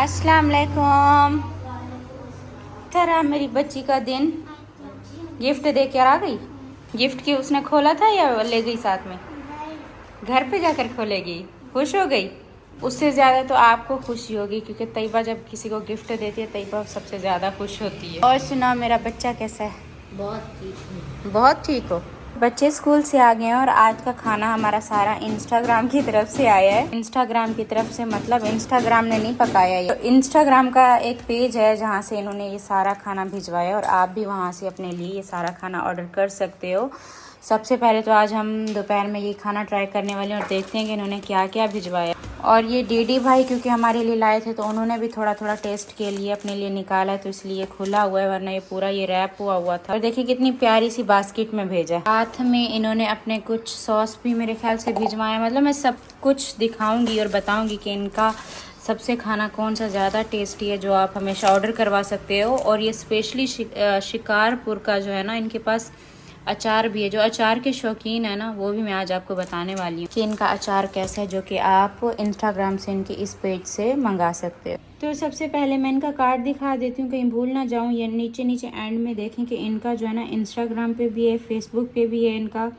अस्सलाम वालेकुम। तरह मेरी बच्ची का दिन गिफ्ट दे कर आ गई। गिफ्ट की उसने खोला था या ले गई साथ में? घर पे जाकर खोलेगी। खुश हो गई। उससे ज़्यादा तो आपको खुशी होगी क्योंकि तैयबा जब किसी को गिफ्ट देती है तैयबा सबसे ज़्यादा खुश होती है। और सुना, मेरा बच्चा कैसा है? बहुत ठीक। बहुत ठीक हो। बच्चे स्कूल से आ गए हैं और आज का खाना हमारा सारा इंस्टाग्राम की तरफ से आया है। इंस्टाग्राम की तरफ से मतलब इंस्टाग्राम ने नहीं पकाया ये। तो इंस्टाग्राम का एक पेज है जहाँ से इन्होंने ये सारा खाना भिजवाया और आप भी वहाँ से अपने लिए ये सारा खाना ऑर्डर कर सकते हो। सबसे पहले तो आज हम दोपहर में ये खाना ट्राई करने वाले हैं और देखते हैं कि इन्होंने क्या क्या भिजवाया। और ये डीडी भाई क्योंकि हमारे लिए लाए थे तो उन्होंने भी थोड़ा थोड़ा टेस्ट के लिए अपने लिए निकाला है, तो इसलिए खुला हुआ है, वरना ये पूरा ये रैप हुआ था। और देखिए कितनी प्यारी सी बास्केट में भेजा है। साथ में इन्होंने अपने कुछ सॉस भी मेरे ख्याल से भिजवाया। मतलब मैं सब कुछ दिखाऊंगी और बताऊंगी कि इनका सबसे खाना कौन सा ज़्यादा टेस्टी है जो आप हमेशा ऑर्डर करवा सकते हो। और ये स्पेशली शिकारपुर का जो है ना, इनके पास अचार भी है। जो अचार के शौकीन है ना, वो भी मैं आज आपको बताने वाली हूँ कि इनका अचार कैसा है, जो कि आप इंस्टाग्राम से इनके इस पेज से मंगा सकते हो। तो सबसे पहले मैं इनका कार्ड दिखा देती हूँ, कहीं भूल ना जाऊँ। ये नीचे नीचे एंड में देखें कि इनका जो है ना इंस्टाग्राम पे भी है, फेसबुक पे भी है इनका,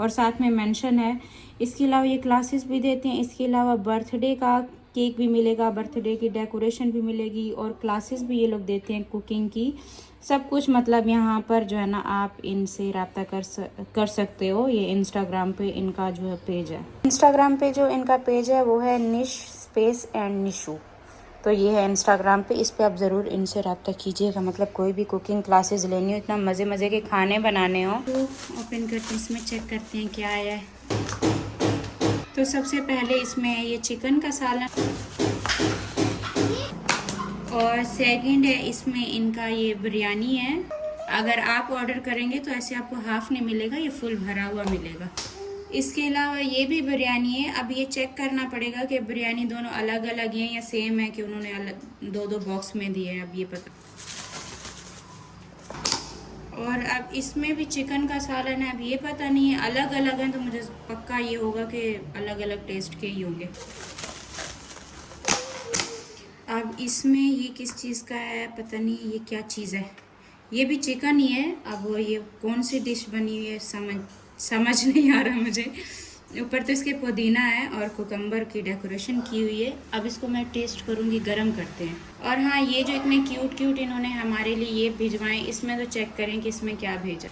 और साथ में मेंशन है। इसके अलावा ये क्लासेस भी देते हैं। इसके अलावा बर्थडे का केक भी मिलेगा, बर्थडे की डेकोरेशन भी मिलेगी, और क्लासेस भी ये लोग देते हैं कुकिंग की। सब कुछ मतलब यहाँ पर जो है ना आप इनसे रब्ता कर सकते हो। ये इंस्टाग्राम पे इनका जो है पेज है। इंस्टाग्राम पे जो इनका पेज है वो है निश स्पेस एंड निशू। तो ये है इंस्टाग्राम पे, इस पे आप ज़रूर इनसे रब्ता कीजिएगा। मतलब कोई भी कुकिंग क्लासेस लेनी हो, इतना मज़े मज़े के खाने बनाने हो। तो ओपन करके इसमें चेक करते हैं क्या आया है। तो सबसे पहले इसमें ये चिकन का सालन, और सेकंड है इसमें इनका ये बिरयानी है। अगर आप ऑर्डर करेंगे तो ऐसे आपको हाफ नहीं मिलेगा, ये फुल भरा हुआ मिलेगा। इसके अलावा ये भी बिरयानी है। अब ये चेक करना पड़ेगा कि बिरयानी दोनों अलग अलग हैं या सेम है, कि उन्होंने अलग दो दो बॉक्स में दिए हैं, अब ये पता। और अब इसमें भी चिकन का सालन है। अब ये पता नहीं है अलग अलग है, तो मुझे पक्का ये होगा कि अलग अलग टेस्ट के ही होंगे। अब इसमें ये किस चीज़ का है पता नहीं, ये क्या चीज़ है। ये भी चिकन ही है। अब ये कौन सी डिश बनी हुई है समझ नहीं आ रहा मुझे। ऊपर तो इसके पुदीना है और कुकम्बर की डेकोरेशन की हुई है। अब इसको मैं टेस्ट करूँगी, गरम करते हैं। और हाँ, ये जो इतने क्यूट क्यूट इन्होंने हमारे लिए ये भिजवाएं, इसमें तो चेक करें कि इसमें क्या भेजा।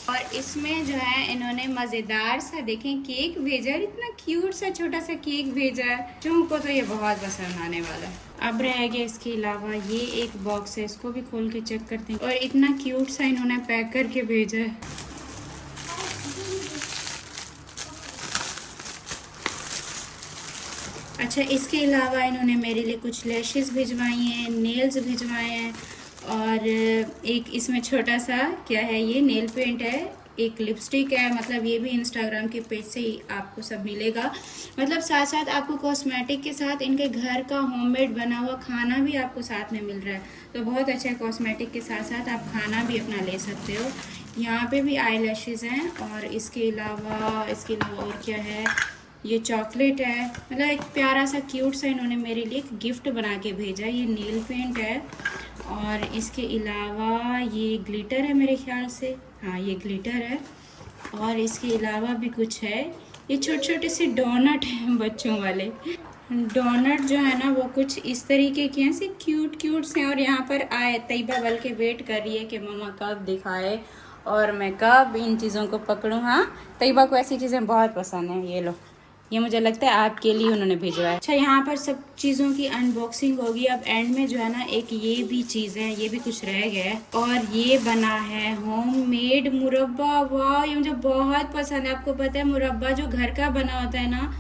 और इसमें जो है इन्होंने मज़ेदार सा देखें केक भेजा है। इतना क्यूट सा छोटा सा केक भेजा है, चूँ को तो ये बहुत पसंद आने वाला है। अब रह गया इसके अलावा ये एक बॉक्स है, इसको भी खोल के चेक करते हैं। और इतना क्यूट सा इन्होंने पैक करके भेजा है। अच्छा, इसके अलावा इन्होंने मेरे लिए कुछ लैशेस भिजवाई हैं, नेल्स भिजवाए हैं, और एक इसमें छोटा सा क्या है, ये नेल पेंट है, एक लिपस्टिक है। मतलब ये भी इंस्टाग्राम के पेज से ही आपको सब मिलेगा। मतलब साथ साथ आपको कॉस्मेटिक के साथ इनके घर का होममेड बना हुआ खाना भी आपको साथ में मिल रहा है। तो बहुत अच्छा है, कॉस्मेटिक के साथ साथ आप खाना भी अपना ले सकते हो। यहाँ पे भी आई लैशेज़ हैं, और इसके अलावा और क्या है, ये चॉकलेट है। मतलब एक प्यारा सा क्यूट सा इन्होंने मेरे लिए एक गिफ्ट बना के भेजा। ये नेल पेंट है, और इसके अलावा ये ग्लिटर है मेरे ख्याल से, हाँ ये ग्लिटर है। और इसके अलावा भी कुछ है, ये छोटे छोटे से डोनट हैं बच्चों वाले। डोनट जो है ना वो कुछ इस तरीके के हैं, से क्यूट क्यूट से। और यहाँ पर आए तैयबा बल्कि वेट कर रही है कि मम्मा कब दिखाए और मैं कब इन चीज़ों को पकड़ूँ। हाँ, तैयबा को ऐसी चीज़ें बहुत पसंद हैं। ये लो, ये मुझे लगता है आपके लिए उन्होंने भिजवाया। अच्छा, यहाँ पर सब चीज़ों की अनबॉक्सिंग होगी। अब एंड में जो है ना एक ये भी चीज़ है, ये भी कुछ रह गया है। और ये बना है होममेड मुरब्बा। वाह, ये मुझे बहुत पसंद है। आपको पता है मुरब्बा जो घर का बना होता है ना,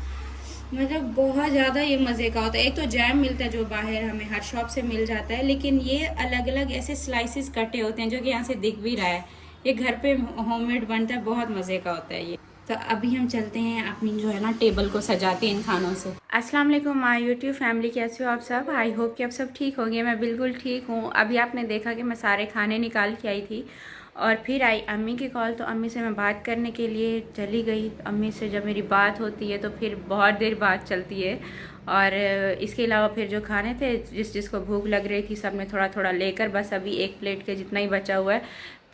मतलब बहुत ज़्यादा ये मज़े का होता है। एक तो जैम मिलता है जो बाहर हमें हर शॉप से मिल जाता है, लेकिन ये अलग अलग ऐसे स्लाइसेस कटे होते हैं जो कि यहाँ से दिख भी रहा है। ये घर पे होममेड बनता है, बहुत मज़े का होता है ये। तो अभी हम चलते हैं अपनी जो है ना टेबल को सजाते हैं इन खानों से। अस्सलाम वालेकुम माय यूट्यूब फैमिली, कैसे हो आप सब? आई होप कि आप सब ठीक होंगे। मैं बिल्कुल ठीक हूँ। अभी आपने देखा कि मैं सारे खाने निकाल के आई थी और फिर आई अम्मी की कॉल, तो अम्मी से मैं बात करने के लिए चली गई। अम्मी से जब मेरी बात होती है तो फिर बहुत देर बात चलती है। और इसके अलावा फिर जो खाने थे जिसको भूख लग रही थी सब ने थोड़ा थोड़ा लेकर, बस अभी एक प्लेट के जितना ही बचा हुआ है।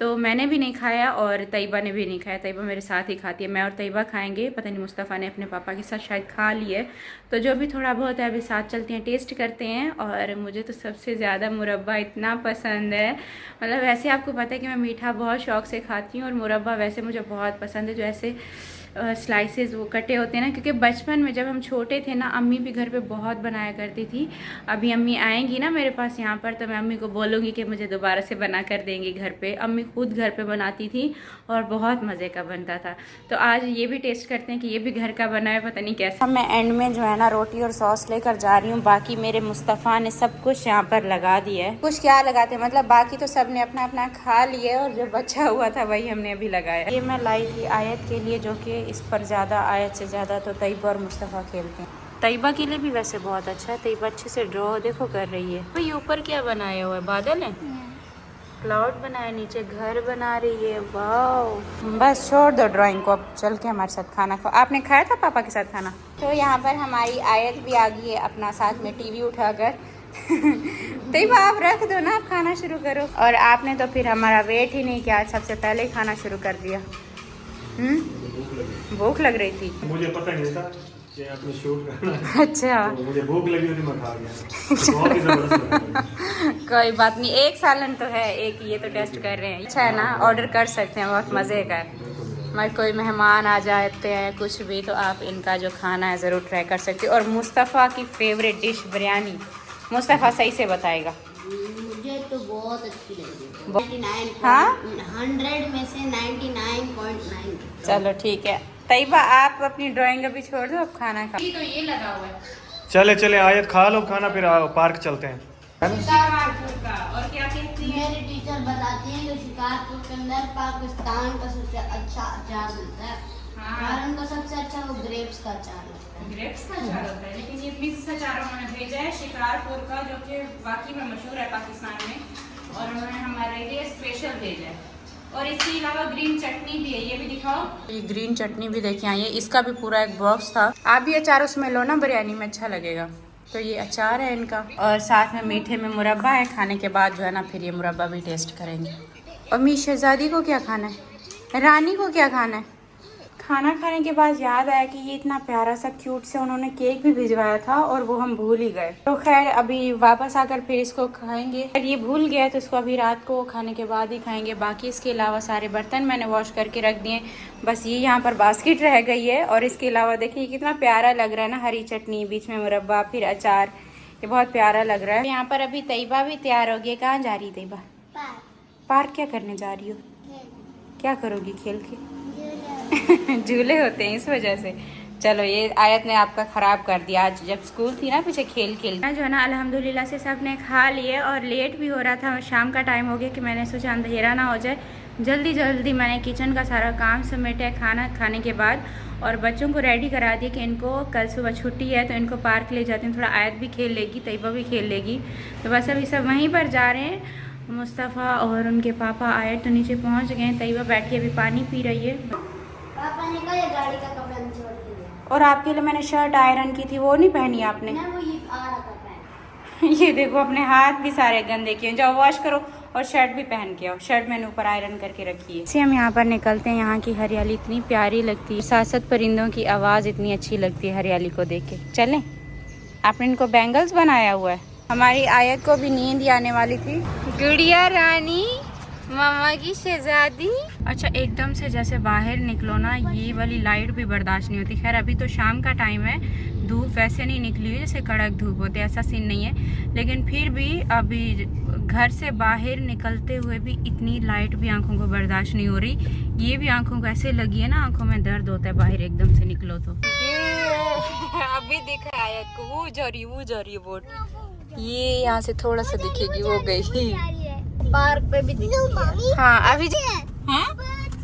तो मैंने भी नहीं खाया और तैयबा ने भी नहीं खाया। तैयबा मेरे साथ ही खाती है, मैं और तैयबा खाएंगे। पता नहीं मुस्तफ़ा ने अपने पापा के साथ शायद खा लिए। तो जो भी थोड़ा बहुत है अभी साथ चलते हैं, टेस्ट करते हैं। और मुझे तो सबसे ज़्यादा मुरब्बा इतना पसंद है, मतलब वैसे आपको पता है कि मैं मीठा बहुत शौक़ से खाती हूँ और मुरब्बा वैसे मुझे बहुत पसंद है, जो ऐसे स्लाइसेस वो कटे होते हैं ना। क्योंकि बचपन में जब हम छोटे थे ना, अम्मी भी घर पे बहुत बनाया करती थी। अभी अम्मी आएंगी ना मेरे पास यहाँ पर, तो मैं अम्मी को बोलूँगी कि मुझे दोबारा से बना कर देंगी घर पे। अम्मी खुद घर पे बनाती थी और बहुत मज़े का बनता था। तो आज ये भी टेस्ट करते हैं कि ये भी घर का बना है, पता नहीं कैसा। मैं एंड में जो है ना रोटी और सॉस लेकर जा रही हूँ। बाकी मेरे मुस्तफ़ा ने सब कुछ यहाँ पर लगा दिया है। कुछ क्या लगाते, मतलब बाकी तो सब ने अपना अपना खा लिया और जो बचा हुआ था वही हमने अभी लगाया। ये मैं लाई थी आयत के लिए, जो कि इस पर ज़्यादा आयत से ज़्यादा तो तैयबा और मुस्तफ़ा खेलते हैं। तैयबा के लिए भी वैसे बहुत अच्छा है। तैयबा अच्छे से ड्रॉ देखो कर रही है। तो ये ऊपर क्या बनाया हुआ है, बादल है, क्लाउड बनाया, नीचे घर बना रही है। वाह, बस छोड़ दो ड्राइंग को, अब चल के हमारे साथ खाना खाओ। आपने खाया था पापा के साथ खाना? तो यहाँ पर हमारी आयत भी आ गई है अपना साथ में टीवी उठाकर। तैयबा आप रख दो ना, आप खाना शुरू करो। और आपने तो फिर हमारा वेट ही नहीं किया, सबसे पहले ही खाना शुरू कर दिया। भूख लग रही थी, मुझे पता नहीं था कि आपने शूट करना है। अच्छा, तो मुझे भूख लगी थी, मैं खा गया। बहुत ही जबरदस्त। कोई बात नहीं, एक सालन तो है, एक ये तो टेस्ट कर रहे हैं। अच्छा है ना, ऑर्डर कर सकते हैं, बहुत मज़े का है। मगर कोई मेहमान आ जाते हैं कुछ भी, तो आप इनका जो खाना है ज़रूर ट्राई कर सकते हो। और मुस्तफ़ा की फेवरेट डिश बिरयानी, मुस्तफ़ा सही से बताएगा। मुझे तो बहुत अच्छी लगी। 99 हाँ, 100 में से 99.9। चलो ठीक है। तैयबा आप अपनी ड्राइंग अभी छोड़ दो, अब खाना खा। तो ये लगा हुआ है, चले चले आयत खा लो खाना, फिर पार्क चलते हैं। और क्या कहती है? मेरे टीचर बताती हैं कि शिकारपुर के अंदर पाकिस्तान का सबसे अच्छा अचार मिलता है। और उनको सबसे अच्छा वो ग्रेप्स का अचार लगता है। ग्रेप्स का अचार होता है, लेकिन ये मिक्स अचार उन्होंने भेजा है शिकारपुर का, जो कि वाकई में मशहूर है पाकिस्तान में, और उन्होंने हमारे लिए स्पेशल भेजा है। और इसके अलावा ग्रीन चटनी भी है, ये भी दिखाओ। ये ग्रीन चटनी भी देखिए आई है, इसका भी पूरा एक बॉक्स था। आप भी अचार उसमें लो ना, बिरयानी में अच्छा लगेगा। तो ये अचार है इनका, और साथ में मीठे में मुरब्बा है। खाने के बाद जो है ना फिर ये मुरब्बा भी टेस्ट करेंगे। और मी शहजादी को क्या खाना है, रानी को क्या खाना है? खाना खाने के बाद याद आया कि ये इतना प्यारा सा क्यूट से उन्होंने केक भी भिजवाया था और वो हम भूल ही गए। तो खैर अभी वापस आकर फिर इसको खाएंगे। अगर ये भूल गया तो इसको अभी रात को खाने के बाद ही खाएंगे। बाकी इसके अलावा सारे बर्तन मैंने वॉश करके रख दिए, बस ये यहाँ पर बास्केट रह गई है। और इसके अलावा देखिए कितना प्यारा लग रहा है ना, हरी चटनी, बीच में मुरब्बा, फिर अचार, ये बहुत प्यारा लग रहा है। यहाँ पर अभी तैयबा भी तैयार हो गई। कहाँ जा रही तैयबा? पार्क क्या करने जा रही हो? क्या करोगी खेल के? झूले होते हैं इस वजह से। चलो ये आयत ने आपका ख़राब कर दिया। आज जब स्कूल थी ना पीछे खेल जो है ना, अल्हम्दुलिल्लाह से सब ने खा लिए और लेट भी हो रहा था, शाम का टाइम हो गया कि मैंने सोचा अंधेरा ना हो जाए। जल्दी मैंने किचन का सारा काम समेटा है खाना खाने के बाद, और बच्चों को रेडी करा दिया कि इनको कल सुबह छुट्टी है तो इनको पार्क ले जाते हैं। थोड़ा आयत भी खेल लेगी, तैयबा भी खेल लेगी। तो बस अभी सब वहीं पर जा रहे हैं। मुस्तफ़ा और उनके पापा आयत तो नीचे पहुँच गए हैं। तैयबा बैठी अभी पानी पी रही है। पापा ने कहा गाड़ी का कपड़ा नीचे रख दिया। और आपके लिए मैंने शर्ट आयरन की थी, वो नहीं पहनी आपने? ना, वो ये आ रहा था पहन। ये देखो अपने हाथ भी सारे गंदे किए, जाओ वॉश करो और शर्ट भी पहन के आओ। शर्ट मैंने ऊपर आयरन करके रखी है। इसे हम यहाँ पर निकलते हैं। यहाँ की हरियाली इतनी प्यारी लगती है, साथ साथ परिंदों की आवाज़ इतनी अच्छी लगती है हरियाली को देख के। चलें, आपने इनको बैंगल्स बनाया हुआ है। हमारी आयत को भी नींद ही आने वाली थी। गुड़िया रानी, मामा की शहजादी। अच्छा, एकदम से जैसे बाहर निकलो ना, ये वाली लाइट भी बर्दाश्त नहीं होती। खैर अभी तो शाम का टाइम है, धूप वैसे नहीं निकली हुई जैसे कड़क धूप होती है, ऐसा सीन नहीं है। लेकिन फिर भी अभी घर से बाहर निकलते हुए भी इतनी लाइट भी आंखों को बर्दाश्त नहीं हो रही। ये भी आंखों को ऐसे लगी है ना, आंखों में दर्द होता है बाहर एकदम से निकलो तो। अभी दिखा आयत को, वो जा रही बोट। ये यहाँ से थोड़ा सा दिखेगी, वो गई पार्क पे भी दिखती है। हाँ अभी हाँ?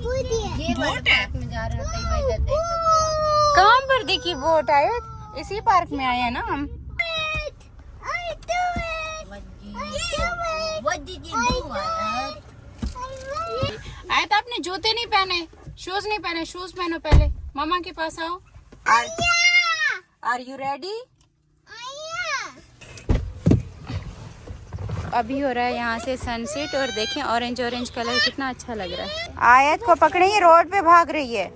ये बोट है में जा रहे होते हैं, इधर देख सकते हो। कहाँ पर दिखी बोट? आयत, इसी पार्क में आए हैं ना हम। आयत आपने जूते नहीं पहने, शूज नहीं पहने, शूज पहनो पहले। मामा के पास आओ। Are you ready? अभी हो रहा है यहाँ से सनसेट और देखें ऑरेंज ऑरेंज कलर कितना अच्छा लग रहा है। आयत को पकड़े, ये रोड पे भाग रही है।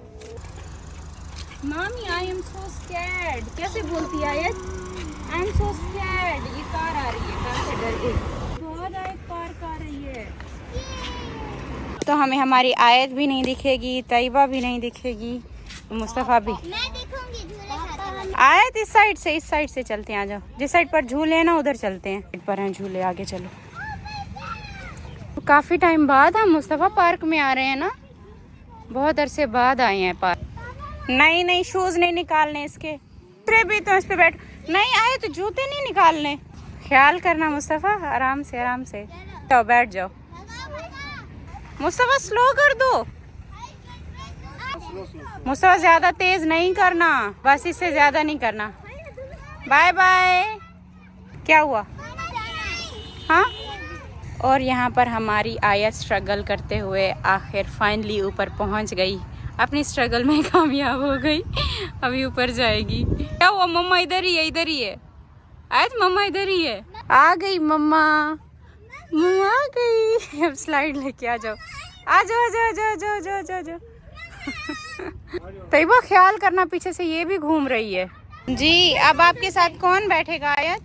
मामी आई एम सो स्कैर्ड, कैसे बोलती है आयत? I am so scared. ये कार आ रही है, कार से डर गई। बहुत आयत पार्क आ रही है तो हमें हमारी आयत भी नहीं दिखेगी, तैयबा भी नहीं दिखेगी, मुस्तफ़ा भी। मैं देखूंगी। आयत इस साइड से चलते हैं, आ जाओ। जिस साइड पर झूले हैं ना उधर चलते हैं। पर हैं झूले, आगे चलो। काफी टाइम बाद हम मुस्तफ़ा पार्क में आ रहे हैं ना, बहुत अरसे बाद आए हैं पार्क। नहीं शूज नहीं निकालने इसके, भी तो इस पे बैठ। नहीं आए तो जूते नहीं निकालने, ख्याल करना मुस्तफ़ा, आराम से तो बैठ जाओ। मुस्तफ़ा स्लो कर दो, मुस्तफ़ा ज्यादा तेज नहीं करना, बस इससे ज्यादा नहीं करना। Bye bye. क्या हुआ? हाँ। और यहाँ पर हमारी आयत स्ट्रगल करते हुए आखिर फाइनली ऊपर पहुँच गई, अपनी स्ट्रगल में कामयाब हो गई। अभी ऊपर जाएगी। क्या हुआ? मम्मा इधर ही है। आयत मम्मा इधर ही है। आ गई मम्मा आ गई। अब स्लाइड लेके आ जाओ। आ जाओ। तैयबा ख्याल करना, पीछे से ये भी घूम रही है जी। अब आपके साथ कौन बैठेगा आयत?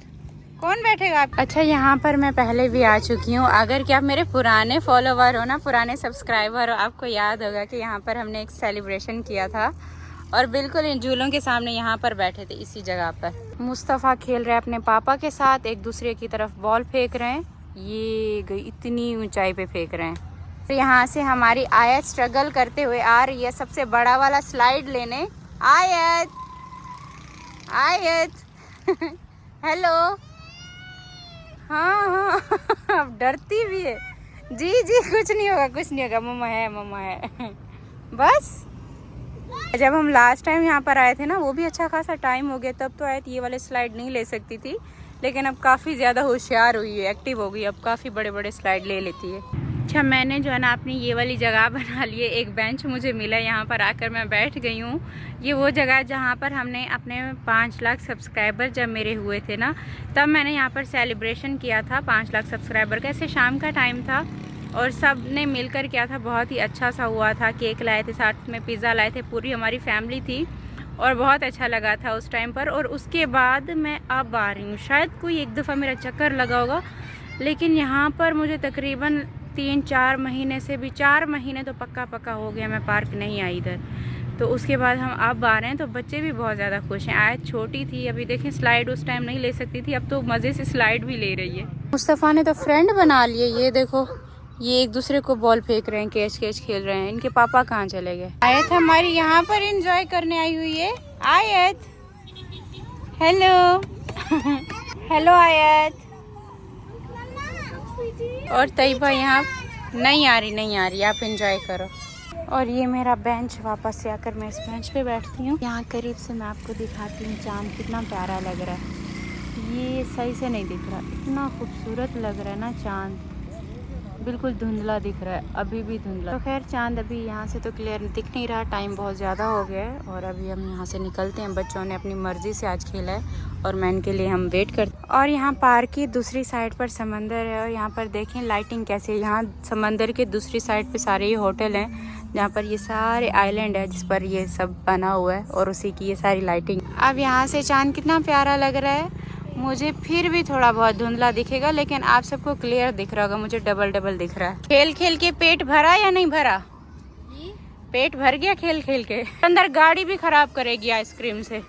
कौन बैठेगा आप? अच्छा, यहाँ पर मैं पहले भी आ चुकी हूँ। अगर कि आप मेरे पुराने फॉलोवर हो ना, पुराने सब्सक्राइबर हो, आपको याद होगा कि यहाँ पर हमने एक सेलिब्रेशन किया था और बिल्कुल इन झूलों के सामने यहाँ पर बैठे थे, इसी जगह पर। मुस्तफ़ा खेल रहे हैं अपने पापा के साथ, एक दूसरे की तरफ बॉल फेंक रहे हैं। ये गई, इतनी ऊंचाई पे फेंक रहे हैं। तो यहाँ से हमारी आयत स्ट्रगल करते हुए आ रही है सबसे बड़ा वाला स्लाइड लेने। आयत हेलो। हाँ अब डरती भी है जी। कुछ नहीं होगा, मम्मा है। बस जब हम लास्ट टाइम यहाँ पर आए थे ना, वो भी अच्छा खासा टाइम हो गया, तब तो आयत ये वाले स्लाइड नहीं ले सकती थी, लेकिन अब काफ़ी ज़्यादा होशियार हुई है, एक्टिव हो गई, अब काफ़ी बड़े स्लाइड ले लेती है। अच्छा, मैंने जो है ना अपनी ये वाली जगह बना ली है, एक बेंच मुझे मिला, यहाँ पर आकर मैं बैठ गई हूँ। ये वो जगह है जहाँ पर हमने अपने 5 लाख सब्सक्राइबर जब मेरे हुए थे ना, तब मैंने यहाँ पर सेलिब्रेशन किया था 5 लाख सब्सक्राइबर का। ऐसे शाम का टाइम था और सब ने मिलकर किया था, बहुत ही अच्छा सा हुआ था। केक लाए थे, साथ में पिज़्ज़ा लाए थे, पूरी हमारी फैमिली थी और बहुत अच्छा लगा था उस टाइम पर। और उसके बाद मैं अब आ रही हूँ, शायद कोई एक दफ़ा मेरा चक्कर लगा होगा, लेकिन यहाँ पर मुझे तकरीबन 3-4 महीने से भी 4 महीने तो पक्का हो गया मैं पार्क नहीं आई इधर। तो उसके बाद हम अब आ रहे हैं, तो बच्चे भी बहुत ज़्यादा खुश हैं। आयत छोटी थी, अभी देखें स्लाइड उस टाइम नहीं ले सकती थी, अब तो मज़े से स्लाइड भी ले रही है। मुस्तफ़ा ने तो फ्रेंड बना लिए, ये देखो, ये एक दूसरे को बॉल फेंक रहे हैं, कैच खेल रहे हैं। इनके पापा कहाँ चले गए? आयत हमारी यहाँ पर एंजॉय करने आई हुई है। आयत हेलो आयत। और तैयबा यहाँ नहीं आ रही, आप एंजॉय करो। और ये मेरा बेंच, वापस से आकर मैं इस बेंच पे बैठती हूँ। यहाँ करीब से मैं आपको दिखाती हूँ चांद कितना प्यारा लग रहा है। ये सही से नहीं दिख रहा, इतना खूबसूरत लग रहा है ना चांद, बिल्कुल धुंधला दिख रहा है, अभी भी धुंधला। तो खैर चांद अभी यहाँ से तो क्लियर दिख नहीं रहा, टाइम बहुत ज़्यादा हो गया है और अभी हम यहाँ से निकलते हैं। बच्चों ने अपनी मर्ज़ी से आज खेला है और मैं इनके लिए हम वेट करते हैं। और यहाँ पार्क की दूसरी साइड पर समंदर है और यहाँ पर देखें लाइटिंग कैसे है। यहाँ समंदर के दूसरी साइड पे सारे ये होटल हैं, जहाँ पर ये सारे आइलैंड है जिस पर ये सब बना हुआ है और उसी की ये सारी लाइटिंग। अब यहाँ से चांद कितना प्यारा लग रहा है। मुझे फिर भी थोड़ा बहुत धुंधला दिखेगा, लेकिन आप सबको क्लियर दिख रहा होगा, मुझे डबल दिख रहा है। खेल के पेट भरा या नहीं भरा? पेट भर गया खेल के। अंदर गाड़ी भी खराब करेगी आइसक्रीम से।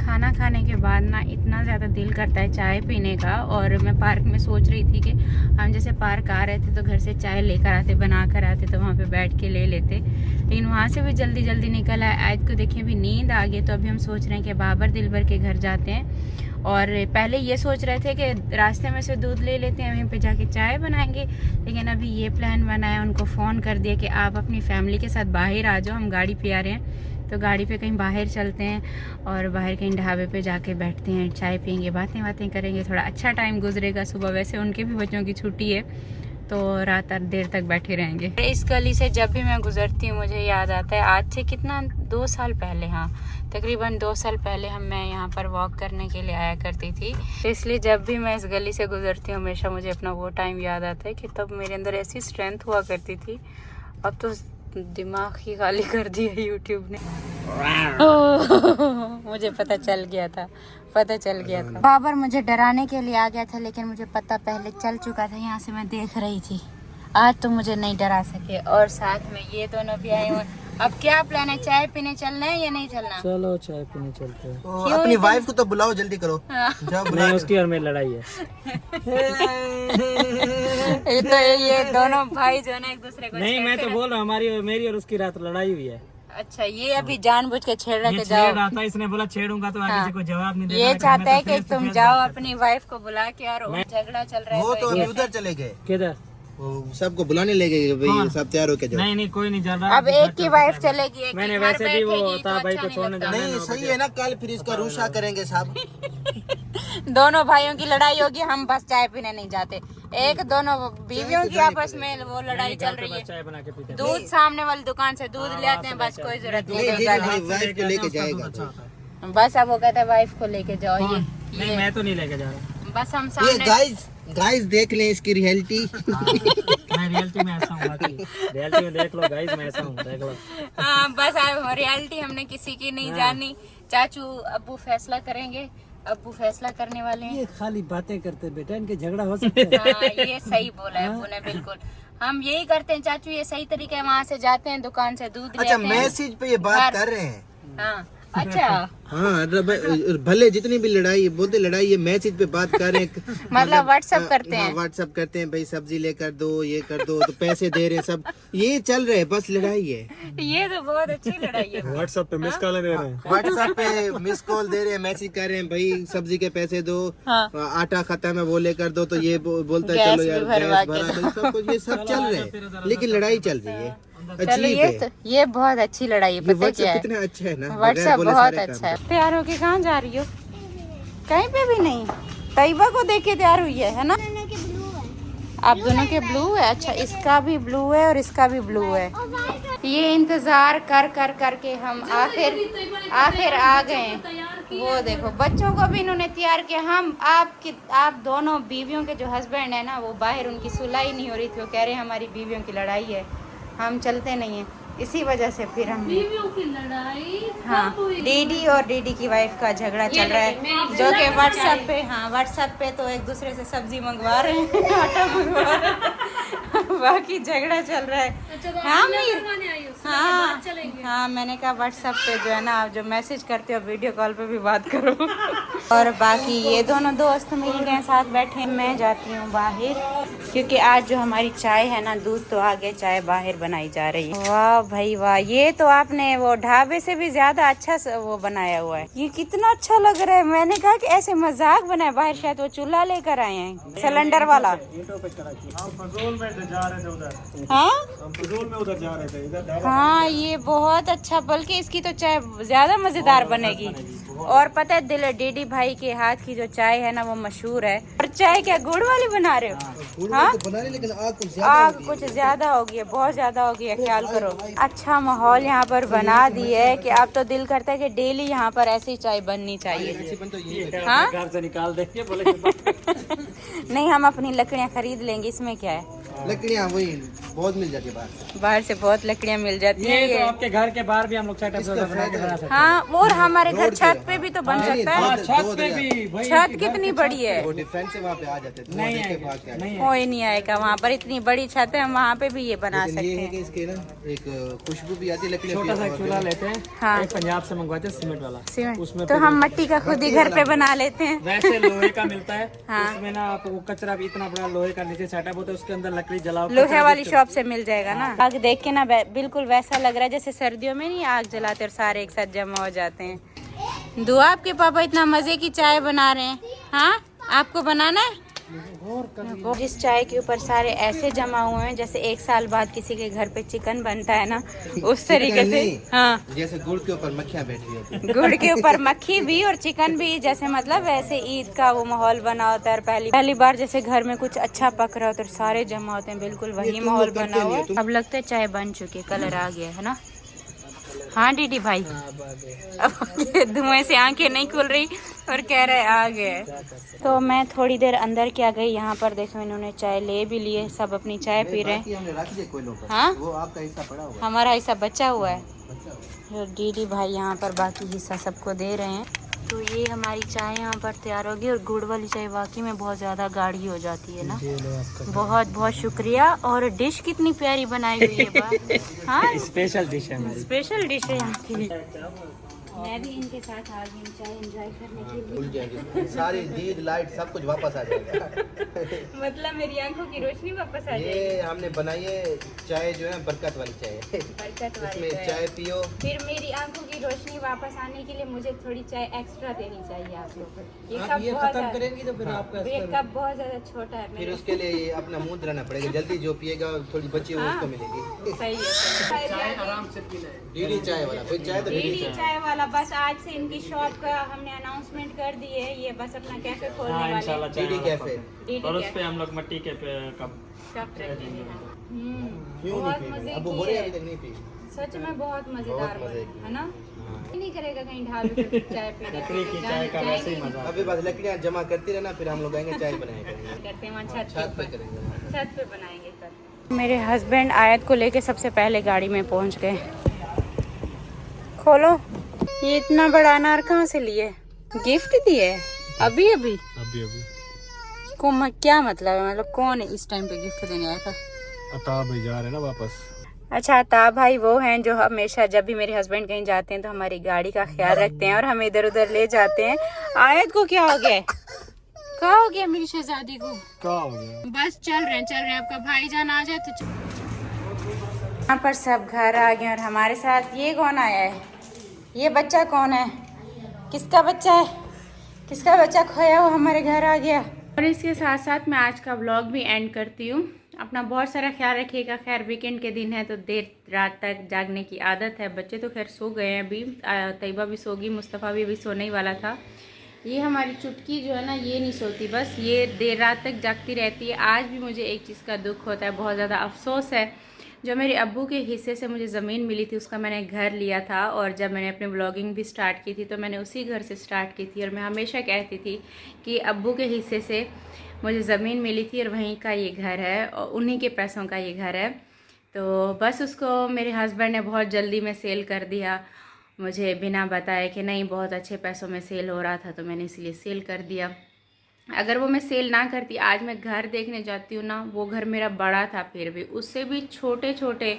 खाना खाने के बाद ना इतना ज़्यादा दिल करता है चाय पीने का, और मैं पार्क में सोच रही थी कि हम जैसे पार्क आ रहे थे तो घर से चाय लेकर आते, बना कर आते, तो वहाँ पे बैठ के ले लेते, लेकिन वहाँ से भी जल्दी निकल आए। आज को देखिए भी नींद आ गई, तो अभी हम सोच रहे हैं कि बाबर दिलबर के घर जाते हैं। और पहले ये सोच रहे थे कि रास्ते में से दूध ले लेते हैं, वहीं पे जाके चाय बनाएंगे, लेकिन अभी ये प्लान बनाया, उनको फ़ोन कर दिया कि आप अपनी फैमिली के साथ बाहर आ जाओ, हम गाड़ी पे आ रहे हैं, तो गाड़ी पे कहीं बाहर चलते हैं और बाहर कहीं ढाबे पे जाके बैठते हैं, चाय पियेंगे, बातें करेंगे, थोड़ा अच्छा टाइम गुजरेगा। सुबह वैसे उनके भी बच्चों की छुट्टी है, तो रात देर तक बैठे रहेंगे। इस गली से जब भी मैं गुजरती हूँ मुझे याद आता है आज से कितना 2 साल पहले, हाँ तकरीबन 2 साल पहले मैं यहाँ पर वॉक करने के लिए आया करती थी। तो इसलिए जब भी मैं इस गली से गुजरती हूँ हमेशा मुझे अपना वो टाइम याद आता है कि तब मेरे अंदर ऐसी स्ट्रेंथ हुआ करती थी। अब तो दिमाग ही खाली कर दिया यूट्यूब ने। मुझे पता चल गया था। बाबर मुझे डराने के लिए आ गया था लेकिन मुझे पता पहले चल चुका था, यहाँ से मैं देख रही थी। आज तो मुझे नहीं डरा सके। और साथ में ये दोनों भी आए हुए। अब क्या प्लान है, चाय पीने चलना है या नहीं चलना? चलो चाय पीने चलते हैं। अपनी वाइफ को तो बुलाओ, जल्दी करो। जब नहीं उसकी और मेरी लड़ाई है। तो ये दोनों भाई जो है ना एक दूसरे को नहीं, मैं तो बोल रहा हूँ मेरी और उसकी रात लड़ाई हुई है। अच्छा, ये अभी जानबूझ के छेड़ रहे थे, जाओ। रहा था, इसने बोला छेड़ूंगा तो आगे से कोई जवाब नहीं देगा। ये चाहता है कि तुम जाओ अपनी वाइफ को बुला के, और झगड़ा चल रहा है। वो तो उधर चले गए, किधर? सबको बुलाने ले गए भाई, सब तैयार होके जाओ। नहीं कोई नहीं चल रहा। अब एक की वाइफ चलेगी, एक मैंने वैसे भी वो था भाई को छोड़ने जाना। नहीं सही है ना, कल फिर इसका रूशा करेंगे साहब। दोनों भाइयों की लड़ाई होगी, हम बस चाय पीने नहीं जाते। एक दोनों बीवियों की आपस में वो लड़ाई चल रही है। चाय बना के पीते हैं। दूध सामने वाली दुकान से दूध ले आते हैं, बस कोई जरूरत नहीं। वाइफ को लेके जाएगा बस अब वो कहता है वाइफ को लेके जाओ। ये नहीं मैं तो नहीं लेके जा रहा। बस हम ये सामने गाइस देख लें इसकी रियलिटी। मैं रियलिटी में ऐसा हूँ, रियलिटी में देख लो गाइस, मैं ऐसा हूँ, देख लो। हाँ बस रियलिटी हमने किसी की नहीं जानी। चाचू अब्बू फैसला करेंगे, अब्बू फैसला करने वाले हैं। ये खाली बातें करते बेटा, इनके झगड़ा हो सकता है। हाँ, ये सही बोला है अब्बू ने, बिल्कुल हम यही करते हैं चाचू, ये सही तरीका है। वहाँ से जाते हैं दुकान से दूध ले अच्छा आते हैं। मैसेज पे ये बात कर रहे हैं। हाँ अच्छा हाँ भले जितनी भी लड़ाई बोलते लड़ाई, ये मैसेज पे बात कर रहे हैं। मतलब व्हाट्सएप करते हैं। व्हाट्सएप करते हैं भाई, सब्जी लेकर दो, ये कर दो, तो पैसे दे रहे हैं, सब ये चल रहे हैं, बस लड़ाई है। ये तो बहुत अच्छी लड़ाई है। व्हाट्सएप पे मिस कॉल दे रहे हैं, व्हाट्सएप पे मिस कॉल दे रहे हैं, मैसेज कर रहे हैं भाई सब्जी के पैसे दो, आटा खत्म है वो लेकर दो, तो ये बोलता है चलो यार गैस भरा, सब कुछ ये सब चल रहे हैं, लेकिन लड़ाई चल रही है। चलो ये बहुत अच्छी लड़ाई है। पता क्या है, कितना अच्छा है ना, व्हाट्सएप बहुत अच्छा है। तैयार होके कहाँ जा रही हो? कहीं पे भी नहीं, तैयबा को देख के तैयार हुई है ना? आप दोनों के ब्लू है? अच्छा, इसका भी ब्लू है और इसका भी ब्लू है। ये इंतजार कर कर करके हम आखिर आ गए। वो देखो बच्चों को भी इन्होंने तैयार किया। हम आप दोनों बीवियों के जो हस्बैंड है ना, वो बाहर उनकी सुलह नहीं हो रही थी, वो कह रहे हैं हमारी बीवियों की लड़ाई है, हम चलते नहीं हैं। इसी वजह से फिर हम बीवियों की लड़ाई, हाँ डीडी और डीडी की वाइफ का झगड़ा चल रहा है, जो कि व्हाट्सएप पे तो एक दूसरे से सब्जी मंगवा रहे हैं, आटा मंगवा रहे हैं, बाकी झगड़ा चल रहा है। हाँ हाँ मैंने कहा व्हाट्सएप पे जो है ना, आप जो मैसेज करते हो वीडियो कॉल पे भी बात करो। और बाकी ये दोनों दोस्त मिल गए, साथ बैठे। मैं जाती हूँ बाहर क्योंकि आज जो हमारी चाय है ना, दूध तो आ गया, चाय बाहर बनाई जा रही है। वाह भाई वाह, ये तो आपने वो ढाबे से भी ज्यादा अच्छा वो बनाया हुआ है। ये कितना अच्छा लग रहा है। मैंने कहा कि ऐसे मजाक बनाया, बाहर शायद वो चूल्हा लेकर आए हैं सिलेंडर वाला। हाँ ये बहुत अच्छा, बल्कि इसकी तो चाय ज्यादा मजेदार बनेगी। और पता है दिल डीडी भाई के हाथ की जो चाय है ना, वो मशहूर है। और चाय क्या गुड़ वाली बना रहे हो? हाँ लेकिन आग कुछ ज्यादा हो गई है, बहुत ज्यादा हो गई है, ख्याल करो। अच्छा माहौल यहाँ पर बना दिया है कि अब तो दिल करता है कि डेली यहाँ पर ऐसी चाय बननी चाहिए। हाँ घर से निकाल देंगे बोले। नहीं, हम अपनी लकड़ियाँ खरीद लेंगे, इसमें क्या है। लकड़ियाँ वही बहुत मिल जाती है, बाहर से बहुत लकड़ियाँ मिल जाती हैं। ये तो आपके घर के बाहर भी हम लोग सेटअप बना सकते हैं। हाँ, और हमारे घर छत पे भी तो बन सकता है। छत पे भी, छत कितनी बड़ी है, वो डिफरेंस है, वहाँ पे आ जाते हैं। नहीं कोई नहीं आएगा वहाँ पर, इतनी बड़ी छत है, हम वहाँ पे भी ये बना सकते ये है हैं। कि इसके ना एक खुशबू भी आती है, लकड़ी छोटा सा चूल्हा लेते हैं। हाँ एक पंजाब से मंगवाते हैं सीमेंट वाला, सीमेंट, तो हम मिट्टी का खुद ही घर पे बना लेते हैं। वैसे लोहे का मिलता है। हाँ। उसमें ना आपको कचरा भी इतना बड़ा लोहे का नीचे सेटअप होता है, उसके अंदर लकड़ी जलाओ, लोहे वाली शॉप से मिल जाएगा ना। आग देख के ना बिल्कुल वैसा लग रहा है जैसे सर्दियों में नहीं आग जलाते और सारे एक साथ जमा हो जाते हैं। दुआ आपके पापा इतना मजे की चाय बना रहे हैं। हाँ आपको बनाना है? जिस चाय के ऊपर सारे ऐसे जमा हुए हैं जैसे 1 साल बाद किसी के घर पे चिकन बनता है ना, उस तरीके से। हाँ, जैसे गुड़ के ऊपर मक्खियाँ बैठी होती हैं। गुड़ के ऊपर मक्खी भी और चिकन भी, जैसे मतलब वैसे ईद का वो माहौल बना होता है। और पहली बार जैसे घर में कुछ अच्छा पक रहा होता है, सारे जमा होते हैं, बिल्कुल वही माहौल बना हुआ है। अब लगता है चाय बन चुकी है, कलर आ गया है ना। हाँ डीडी भाई, अब धुएं से आंखें नहीं खुल रही और कह रहे आ गए। तो मैं थोड़ी देर अंदर क्या गई, यहाँ पर देखो इन्होंने चाय ले भी लिए, सब अपनी चाय पी रहे हैं। हाँ, वो आपका हिस्सा पड़ा हुआ है। हमारा हिस्सा बचा हुआ है। तो डीडी भाई यहाँ पर बाकी हिस्सा सबको दे रहे हैं। तो ये हमारी चाय यहाँ पर तैयार होगी। और गुड़ वाली चाय वाकई में बहुत ज़्यादा गाढ़ी हो जाती है ना। बहुत बहुत शुक्रिया। और डिश कितनी प्यारी बनाई हुई है। हाँ, स्पेशल डिश है हमारी। स्पेशल डिश है यहाँ की। मैं भी इनके साथ आ गई चाय एंजॉय करने के लिए। भूल जाएंगे सारी दीद लाइट सब कुछ वापस आ जाएगा। मतलब मेरी आंखों की रोशनी वापस आ जाएगी। ये हमने बनाई है चाय जो है बरकत वाली चाय है। बरकत वाली इसमें चाय पियो। फिर मेरी आंखों की रोशनी वापस आने के लिए मुझे थोड़ी चाय एक्स्ट्रा देनी चाहिए आप लोगों को। ये कप बहुत खत्म करेंगी तो फिर आपका ये कप बहुत ज्यादा छोटा है। फिर उसके लिए अपना मुंह धराना पड़ेगा। जल्दी जो पिएगा थोड़ी बची हुई उसको मिलेगी। सही है, चाय आराम से पीना है। डीडी चाय वाला, कोई चाय तो डीडी चाय वाला। बस आज से इनकी शॉप का हमने अनाउंसमेंट कर दी है। ये बस अपना कैफे खोलने वाले हैं। इंशाल्लाह डीडी कैफे। और उस पे हम लोग मिट्टी के कप रखेंगे। क्यों बहुत नहीं मजे पी? अब वो की बोले है। अभी तक नहीं पी। सच में बहुत मजेदार बहुत मजे की। है ना। नहीं करेगा कहीं ढाबे पे चाय पीने लकड़ी की चाय का वैसे ही मजा। अभी बस लकड़ियाँ जमा करती रहना, फिर हम लोग आएंगे चाय बनाया करेंगे। करते हैं वहाँ छत पे करेंगे। छत पे बनाएंगे कल। मेरे हस्बैंड आयत को लेके सबसे पहले गाड़ी में पहुंच गए। खोलो, ये इतना बड़ा अनार कहाँ से लिए? गिफ्ट दिए अभी अभी क्या मतलब है? मतलब कौन है इस टाइम पे गिफ्ट देने आया था? अताब भाई जा रहे हैं ना वापस। अच्छा, ताब भाई वो हैं जो हमेशा जब भी मेरे हस्बैंड कहीं जाते हैं तो हमारी गाड़ी का ख्याल रखते हैं और हमें इधर उधर ले जाते हैं। आयत को क्या हो गया? क्या हो गया मेरी शहजादी को? क्या हो गया? बस चल रहे हैं। आपका भाईजान आ जाए तो यहाँ पर सब घर आ गए। और हमारे साथ ये कौन आया है? ये बच्चा कौन है? किसका बच्चा है? किसका बच्चा खोया हुआ हमारे घर आ गया? और इसके साथ साथ मैं आज का व्लॉग भी एंड करती हूँ। अपना बहुत सारा ख्याल रखिएगा। खैर वीकेंड के दिन है तो देर रात तक जागने की आदत है। बच्चे तो खैर सो गए हैं अभी। तैयबा भी सोगी, मुस्तफ़ा भी अभी सोने ही वाला था। ये हमारी चुटकी जो है ना, ये नहीं सोती, बस ये देर रात तक जागती रहती है। आज भी मुझे एक चीज़ का दुख होता है, बहुत ज़्यादा अफसोस है। जो मेरे अब्बू के हिस्से से मुझे ज़मीन मिली थी उसका मैंने घर लिया था। और जब मैंने अपनी ब्लॉगिंग भी स्टार्ट की थी तो मैंने उसी घर से स्टार्ट की थी। और मैं हमेशा कहती थी कि अब्बू के हिस्से से मुझे ज़मीन मिली थी और वहीं का ये घर है और उन्हीं के पैसों का ये घर है। तो बस उसको मेरे हस्बैंड ने बहुत जल्दी में सेल कर दिया, मुझे बिना बताए कि नहीं बहुत अच्छे पैसों में सेल हो रहा था तो मैंने इसलिए सेल कर दिया। अगर वो मैं सेल ना करती, आज मैं घर देखने जाती हूँ ना, वो घर मेरा बड़ा था, फिर भी उससे भी छोटे छोटे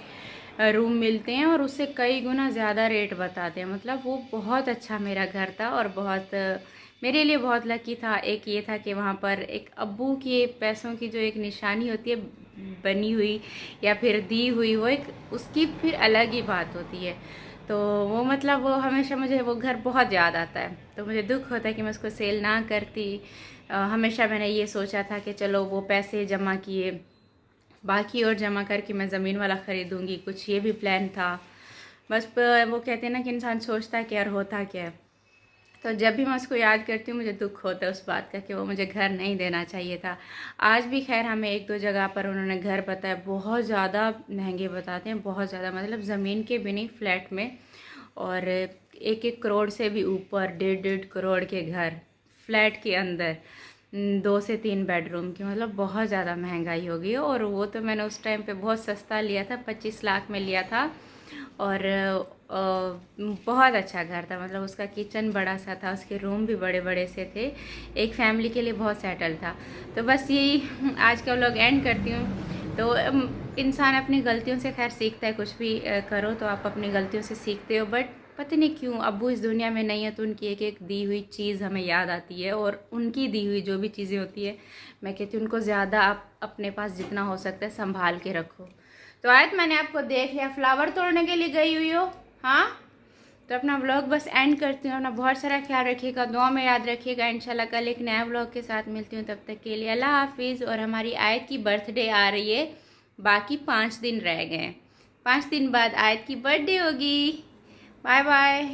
रूम मिलते हैं और उससे कई गुना ज़्यादा रेट बताते हैं। मतलब वो बहुत अच्छा मेरा घर था और बहुत मेरे लिए बहुत लकी था। एक ये था कि वहाँ पर एक अब्बू के पैसों की जो एक निशानी होती है बनी हुई या फिर दी हुई, वो एक उसकी फिर अलग ही बात होती है। तो वो मतलब वो हमेशा मुझे वो घर बहुत याद आता है। तो मुझे दुख होता है कि मैं उसको सेल ना करती। हमेशा मैंने ये सोचा था कि चलो वो पैसे जमा किए, बाकी और जमा करके मैं ज़मीन वाला ख़रीदूँगी, कुछ ये भी प्लान था। बस वो कहते हैं ना कि इंसान सोचता है कि यार होता क्या है। तो जब भी मैं उसको याद करती हूँ मुझे दुख होता है उस बात का कि वो मुझे घर नहीं देना चाहिए था। आज भी खैर हमें एक दो जगह पर उन्होंने घर बताया, बहुत ज़्यादा महंगे बताते हैं, बहुत ज़्यादा, मतलब ज़मीन के भी नहीं, फ्लैट में। और 1-1 करोड़ से भी ऊपर, 1.5 करोड़ के घर फ्लैट के अंदर, 2 से 3 बेडरूम की, मतलब बहुत ज़्यादा महंगाई हो गई। और वो तो मैंने उस टाइम पे बहुत सस्ता लिया था, 25 लाख में लिया था। और बहुत अच्छा घर था, मतलब उसका किचन बड़ा सा था, उसके रूम भी बड़े बड़े से थे, एक फैमिली के लिए बहुत सेटल था। तो बस यही आज का व्लॉग एंड करती हूँ। तो इंसान अपनी गलतियों से खैर सीखता है, कुछ भी करो तो आप अपनी गलतियों से सीखते हो। बट पता नहीं क्यों अब्बू इस दुनिया में नहीं है तो उनकी एक एक दी हुई चीज़ हमें याद आती है। और उनकी दी हुई जो भी चीज़ें होती है, मैं कहती हूँ उनको ज़्यादा आप अपने पास जितना हो सकता है संभाल के रखो। तो आयत मैंने आपको देख लिया, फ्लावर तोड़ने के लिए गई हुई हो? हाँ, तो अपना व्लॉग बस एंड करती हूँ। अपना बहुत सारा ख्याल रखिएगा, दुआ में याद रखिएगा। इंशाल्लाह कल एक नया व्लॉग के साथ मिलती हूँ, तब तक के लिए अल्लाह हाफिज़। और हमारी आयत की बर्थडे आ रही है, बाकी 5 दिन रह गए हैं, 5 दिन बाद आयत की बर्थडे होगी। Bye bye.